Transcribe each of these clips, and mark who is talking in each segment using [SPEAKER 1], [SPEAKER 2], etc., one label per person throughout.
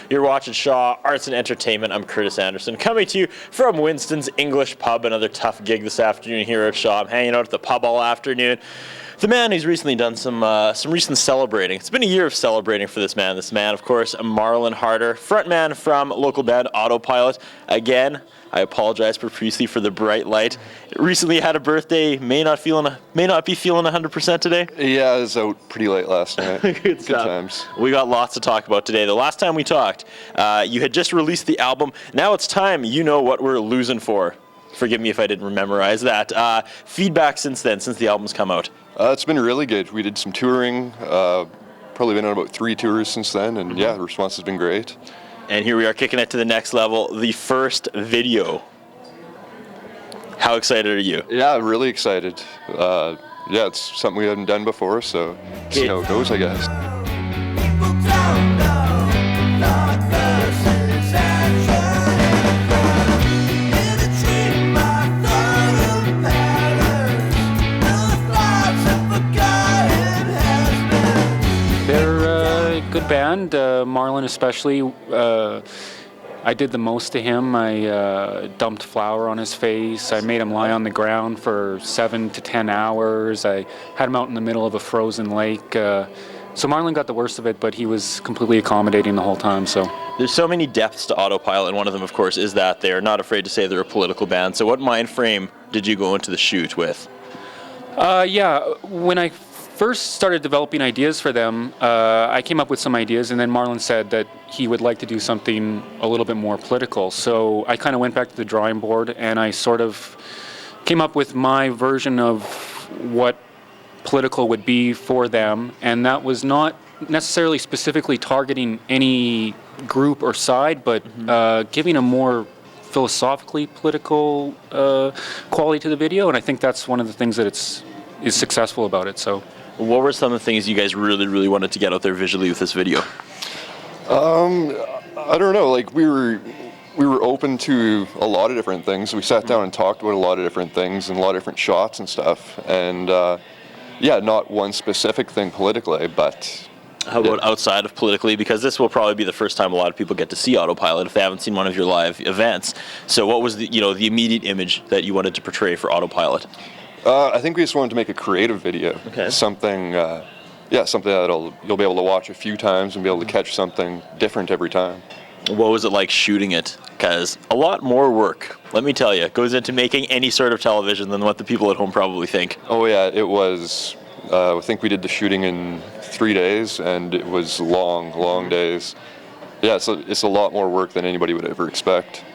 [SPEAKER 1] You're watching Shaw Arts and Entertainment. I'm Curtis Anderson, coming to you from Winston's English Pub. Another tough gig this afternoon here at Shaw. I'm hanging out at the pub all afternoon. The man who's recently done some recent celebrating. It's been a year of celebrating for this man. This man, of course, Marlon Harder, frontman from local band Autopilot. Again, I apologize profusely for the bright light. Recently had a birthday. May not be feeling 100% today.
[SPEAKER 2] Yeah, I was out pretty late last night.
[SPEAKER 1] Good times. We got lots to talk about today. The last time we talked, you had just released the album. Now it's time. You know what we're losing for. Forgive me if I didn't memorize that. Feedback since then, since the album's come out.
[SPEAKER 2] It's been really good. We did some touring. Probably been on about 3 tours since then, and yeah, the response has been great.
[SPEAKER 1] And here we are kicking it to the next level, the first video. How excited are you?
[SPEAKER 2] Yeah, really excited. Yeah, it's something we haven't done before, so see how it goes, I guess.
[SPEAKER 3] Good band, Marlon especially. I did the most to him. I dumped flour on his face. I made him lie on the ground for 7 to 10 hours. I had him out in the middle of a frozen lake. So Marlon got the worst of it, but he was completely accommodating the whole time. So
[SPEAKER 1] there's so many depths to Autopilot, and one of them, of course, is that they're not afraid to say they're a political band. So what mind frame did you go into the shoot with?
[SPEAKER 3] Yeah, when I first started developing ideas for them, I came up with some ideas, and then Marlon said that he would like to do something a little bit more political. So I kind of went back to the drawing board, and I sort of came up with my version of what political would be for them, and that was not necessarily specifically targeting any group or side, but giving a more philosophically political quality to the video, and I think that's one of the things that is successful about it. So.
[SPEAKER 1] What were some of the things you guys really wanted to get out there visually with this video?
[SPEAKER 2] I don't know. Like we were open to a lot of different things. We sat down and talked about a lot of different things and a lot of different shots and stuff. And yeah, not one specific thing politically, but.
[SPEAKER 1] How about outside of politically? Because this will probably be the first time a lot of people get to see Autopilot if they haven't seen one of your live events. So what was the immediate image that you wanted to portray for Autopilot?
[SPEAKER 2] I think we just wanted to make a creative video.
[SPEAKER 1] Okay.
[SPEAKER 2] Something that you'll be able to watch a few times and be able to catch something different every time.
[SPEAKER 1] What was it like shooting it? Because a lot more work, let me tell you, goes into making any sort of television than what the people at home probably think.
[SPEAKER 2] Oh yeah, it was. I think we did the shooting in 3 days, and it was long days. Yeah, so it's a lot more work than anybody would ever expect.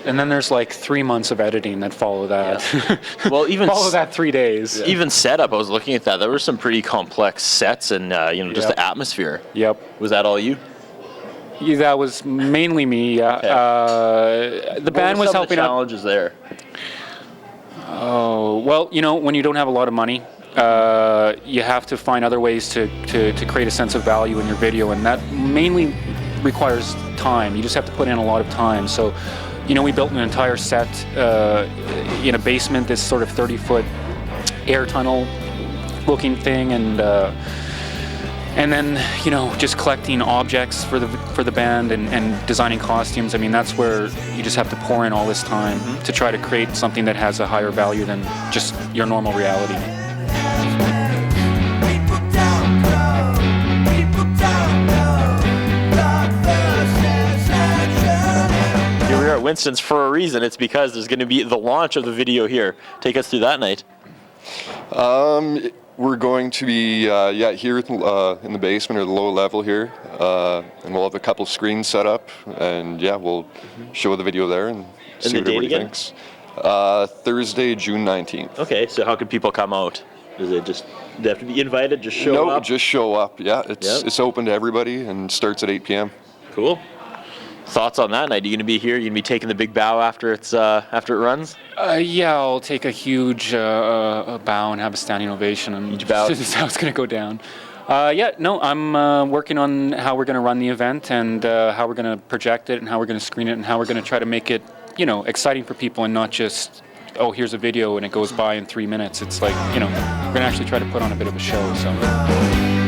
[SPEAKER 3] And then there's like 3 months of editing that follow that.
[SPEAKER 1] Yeah. Well, even
[SPEAKER 3] follow that 3 days.
[SPEAKER 1] Yeah. Even setup, I was looking at that. There were some pretty complex sets and just the atmosphere.
[SPEAKER 3] Yep.
[SPEAKER 1] Was that all you?
[SPEAKER 3] Yeah, that was mainly me. Okay. The band was helping out.
[SPEAKER 1] What were some of the challenges there?
[SPEAKER 3] Oh well, when you don't have a lot of money, you have to find other ways to create a sense of value in your video, and that mainly requires time. You just have to put in a lot of time. So, we built an entire set in a basement, this sort of 30-foot air tunnel looking thing, and then just collecting objects for the band and designing costumes. I mean, that's where you just have to pour in all this time to try to create something that has a higher value than just your normal reality.
[SPEAKER 1] Winston's for a reason. It's because there's going to be the launch of the video here. Take us through that night.
[SPEAKER 2] We're going to be here in the basement or the lower level here, and we'll have a couple screens set up, and we'll show the video there and see what everybody thinks. Thursday, June 19th.
[SPEAKER 1] Okay, so how can people come out? Does it just they have to be invited? Just show up?
[SPEAKER 2] No, just show up. Yeah, it's open to everybody and starts at 8 p.m.
[SPEAKER 1] Cool. Thoughts on that night? Are you going to be here? Are you going to be taking the big bow after it runs?
[SPEAKER 3] Yeah, I'll take a huge bow and have a standing ovation. And
[SPEAKER 1] huge bow.
[SPEAKER 3] This is how it's going to go down. I'm working on how we're going to run the event and how we're going to project it and how we're going to screen it and how we're going to try to make it, exciting for people and not just, oh, here's a video and it goes by in 3 minutes. It's like, we're going to actually try to put on a bit of a show. So.